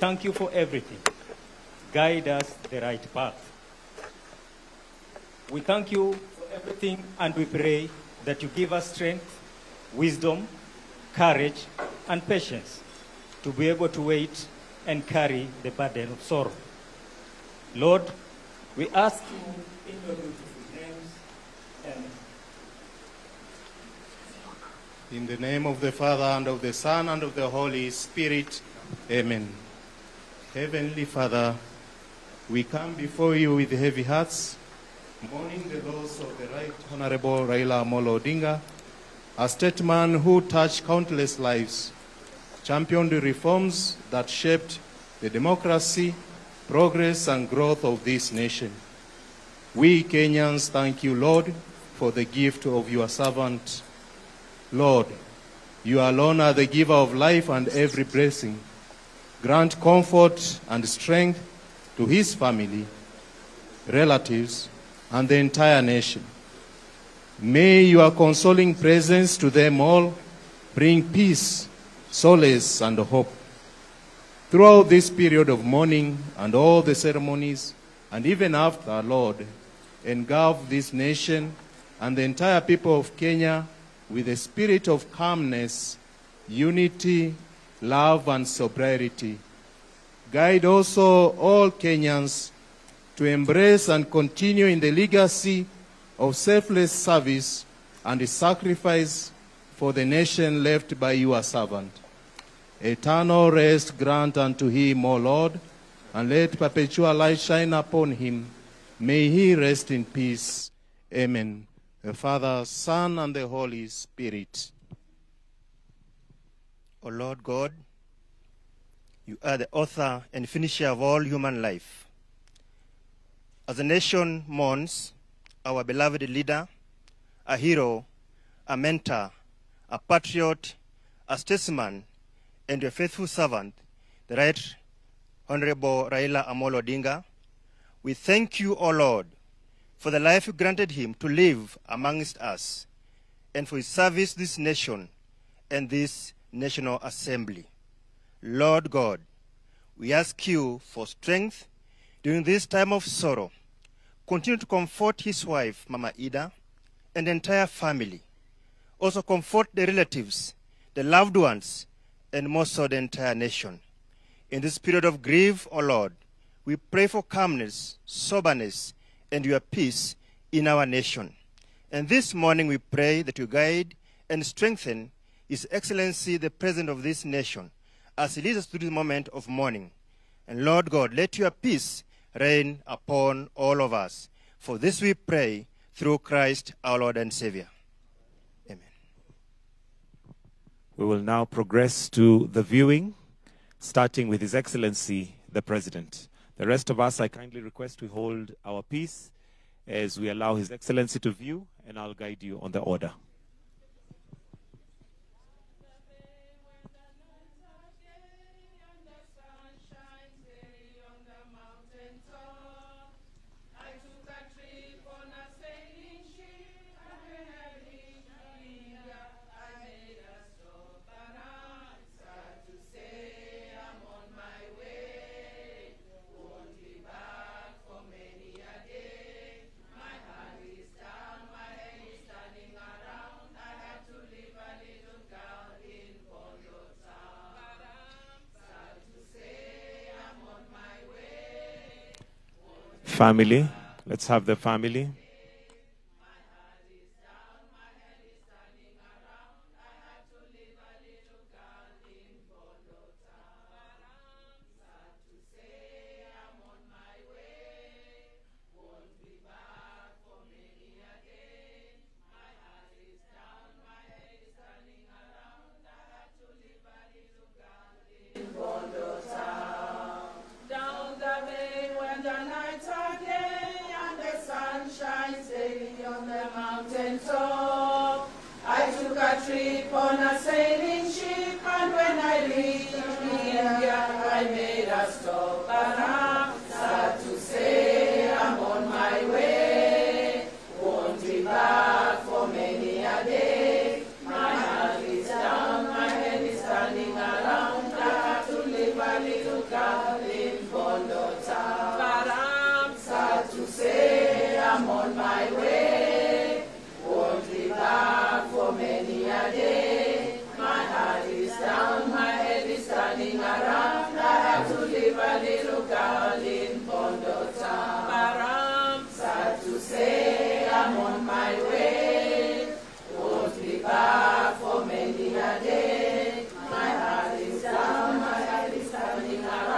Thank you for everything. Guide us the right path. We thank you for everything, and we pray that you give us strength, wisdom, courage, and patience to be able to wait and carry the burden of sorrow. Lord, we ask you in your beautiful names. Amen. In the name of the Father, and of the Son, and of the Holy Spirit. Amen. Heavenly Father, we come before you with heavy hearts, mourning the loss of the Right Honorable Raila Amolo Odinga, a statesman who touched countless lives, championed the reforms that shaped the democracy, progress, and growth of this nation. We Kenyans thank you, Lord, for the gift of your servant. Lord, you alone are the giver of life and every blessing. Grant comfort and strength to his family, relatives, and the entire nation. May your consoling presence to them all bring peace, solace, and hope. Throughout this period of mourning and all the ceremonies, and even after, Lord, engulf this nation and the entire people of Kenya with a spirit of calmness, unity, love, and sobriety. Guide also all Kenyans to embrace and continue in the legacy of selfless service and sacrifice for the nation left by your servant. Eternal rest grant unto him, O Lord, and let perpetual light shine upon him. May he rest in peace. Amen. The Father, Son, and the Holy Spirit. O Lord God, you are the author and finisher of all human life. As the nation mourns our beloved leader, a hero, a mentor, a patriot, a statesman, and your faithful servant, the Right Honorable Raila Amolo Odinga, we thank you, O Lord, for the life you granted him to live amongst us, and for his service to this nation and this National Assembly. Lord God, we ask you for strength during this time of sorrow. Continue to comfort his wife, Mama Ida, and the entire family. Also comfort the relatives, the loved ones, and most of the entire nation. In this period of grief, O Lord, we pray for calmness, soberness, and your peace in our nation. And this morning we pray that you guide and strengthen His Excellency, the President of this nation, as he leads us through this moment of mourning. And Lord God, let your peace reign upon all of us. For this we pray through Christ our Lord and Savior. Amen. We will now progress to the viewing, starting with His Excellency, the President. The rest of us, I kindly request we hold our peace as we allow His Excellency to view, and I'll guide you on the order. Family, let's have the family.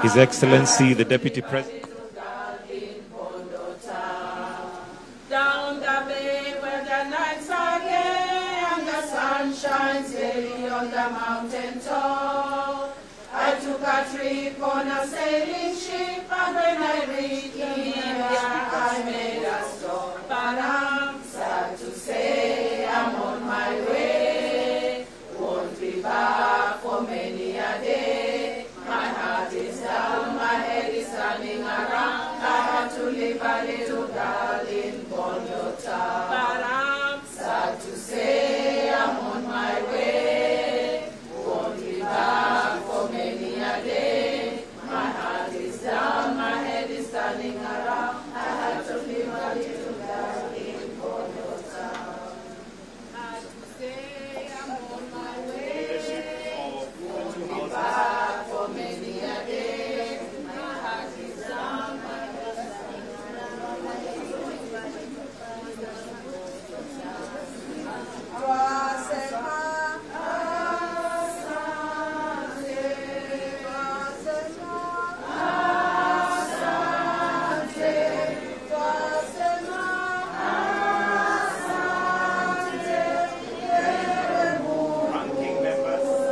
His Excellency, the Deputy President. Down the bay where the nights are gay and the sun shines daily on the mountain top. I took a trip on a sailing ship, and when I reached India, I made a stop. But I'm sad to say I'm on my way. Won't be back for many a day. My heart is down, my head is turning around. I had to leave a little girl in Bondota. But I'm sad to say I'm on my way. Won't be back for many a day. My heart is down, my head is turning around. I had to leave a little girl in Bondota. Had to say I'm on my way. Won't be back for many a day. My heart is down, my head is Ranking members.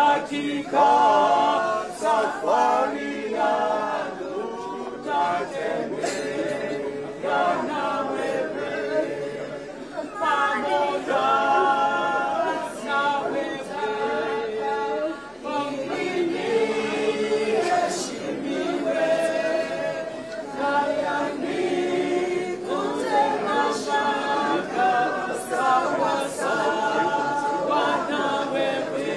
katika safari yangu tatembea na wewe pamoja na wewe mimi heshimiwe nayani kutema shaka sawa sawa na wewe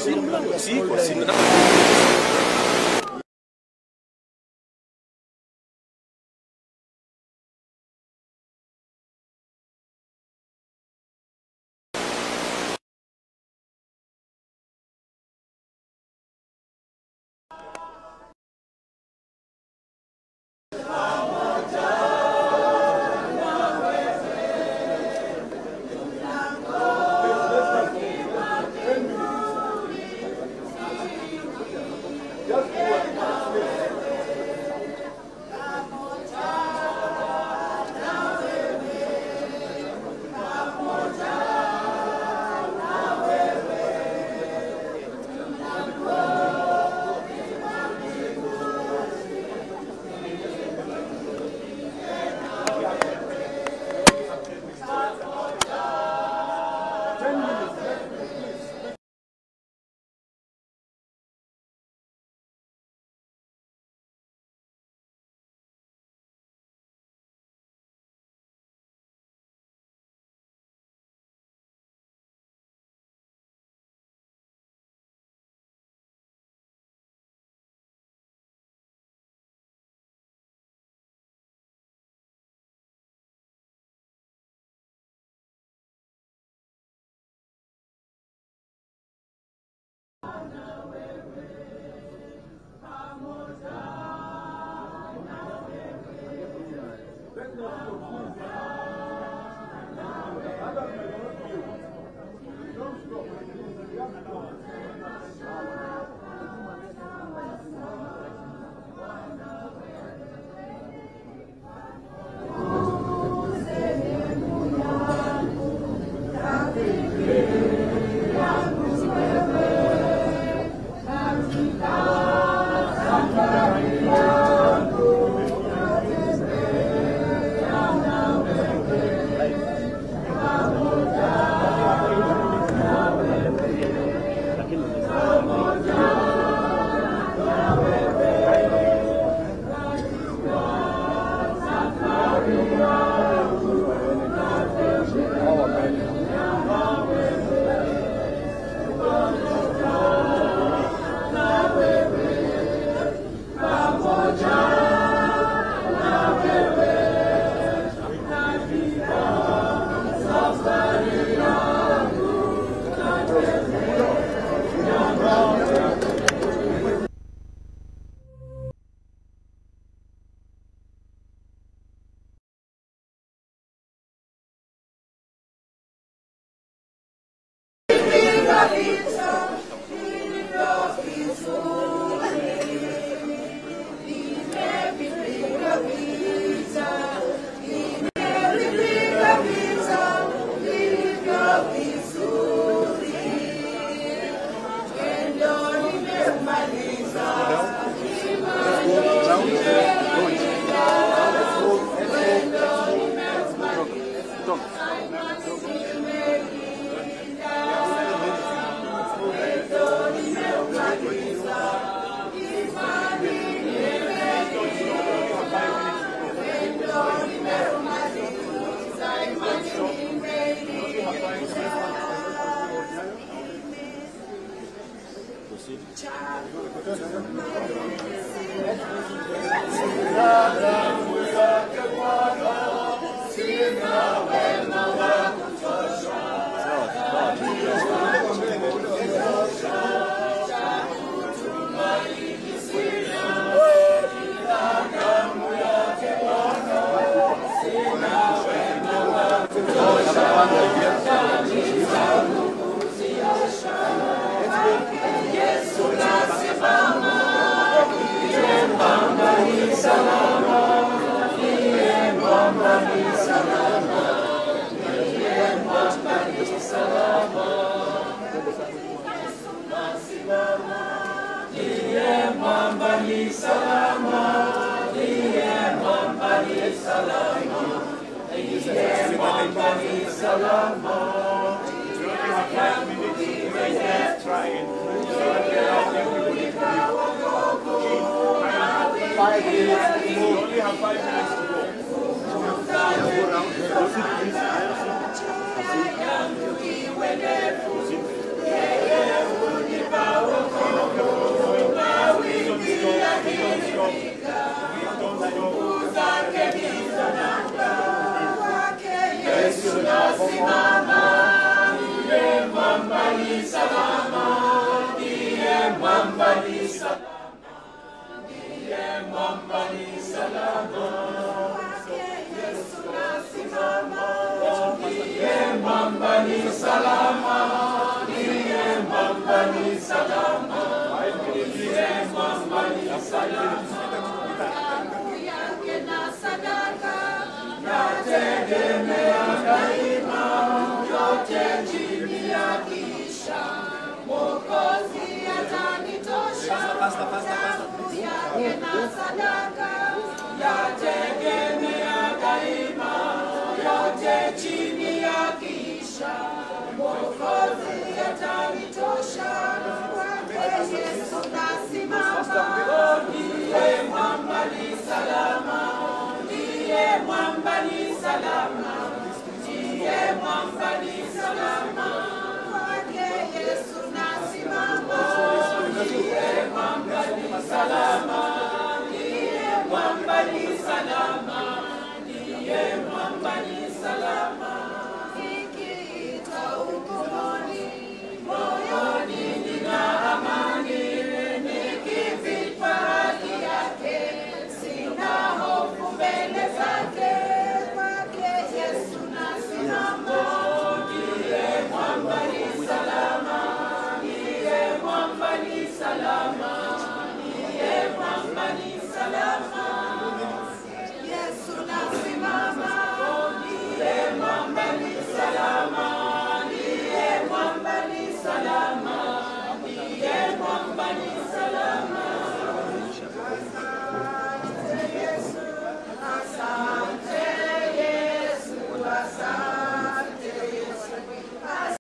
Thank you. Damu yake na sadaka ya